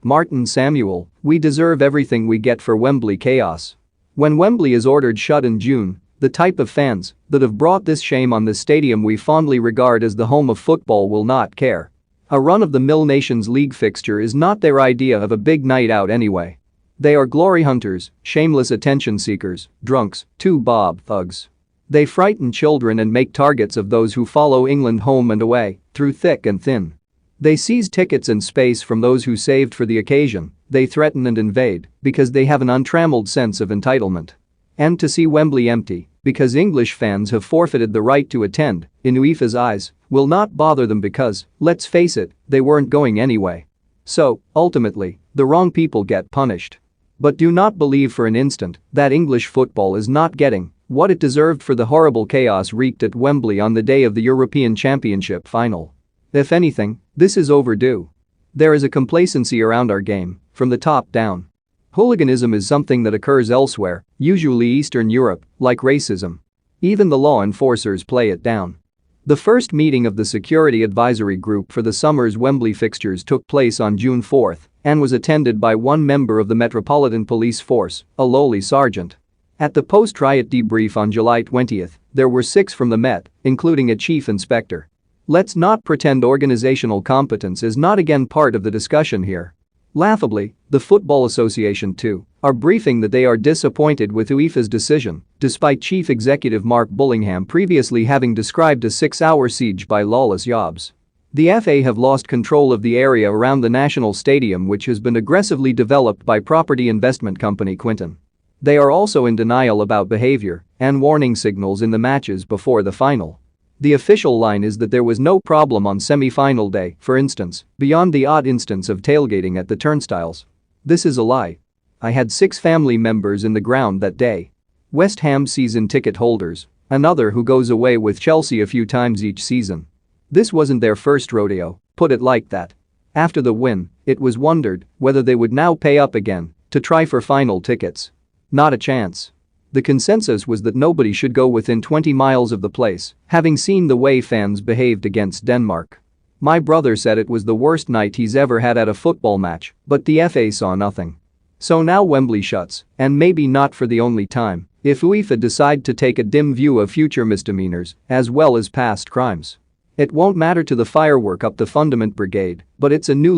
MARTINSAMUEL, we deserve everything we get for Wembley chaos. When Wembley is ordered shut in June, the type of fans that have brought this shame on this stadium we fondly regard as the home of football will not care. A run-of-the-mill Nations League fixture is not their idea of a big night out anyway. They are glory hunters, shameless attention seekers, drunks, two-bob thugs. They frighten children and make targets of those who follow England home and away, through thick and thin. They seize tickets and space from those who saved for the occasion, they threaten and invade because they have an untrammeled sense of entitlement. And to see Wembley empty, because English fans have forfeited the right to attend, in UEFA's eyes, will not bother them because, let's face it, they weren't going anyway. So, ultimately, the wrong people get punished. But do not believe for an instant that English football is not getting what it deserved for the horrible chaos wreaked at Wembley on the day of the European Championship final. If anything, this is overdue. There is a complacency around our game, from the top down. Hooliganism is something that occurs elsewhere, usually Eastern Europe, like racism. Even the law enforcers play it down. The first meeting of the Security Advisory Group for the summer's Wembley fixtures took place on June 4 and was attended by one member of the Metropolitan Police Force, a lowly sergeant. At the post-riot debrief on July 20, there were 6 from the Met, including a chief inspector. Let's not pretend organizational competence is not again part of the discussion here. Laughably, the Football Association too are briefing that they are disappointed with UEFA's decision, despite Chief Executive Mark Bullingham previously having described a 6-hour siege by lawless yobs. The FA have lost control of the area around the National Stadium, which has been aggressively developed by property investment company Quinton. They are also in denial about behavior and warning signals in the matches before the final. The official line is that there was no problem on semi-final day, for instance, beyond the odd instance of tailgating at the turnstiles. This is a lie. I had 6 family members in the ground that day. West Ham season ticket holders, another who goes away with Chelsea a few times each season. This wasn't their first rodeo, put it like that. After the win, it was wondered whether they would now pay up again to try for final tickets. Not a chance. The consensus was that nobody should go within 20 miles of the place, having seen the way fans behaved against Denmark. My brother said it was the worst night he's ever had at a football match, but the FA saw nothing. So now Wembley shuts, and maybe not for the only time, if UEFA decide to take a dim view of future misdemeanors as well as past crimes. It won't matter to the firework up the Fundament Brigade, but it's a new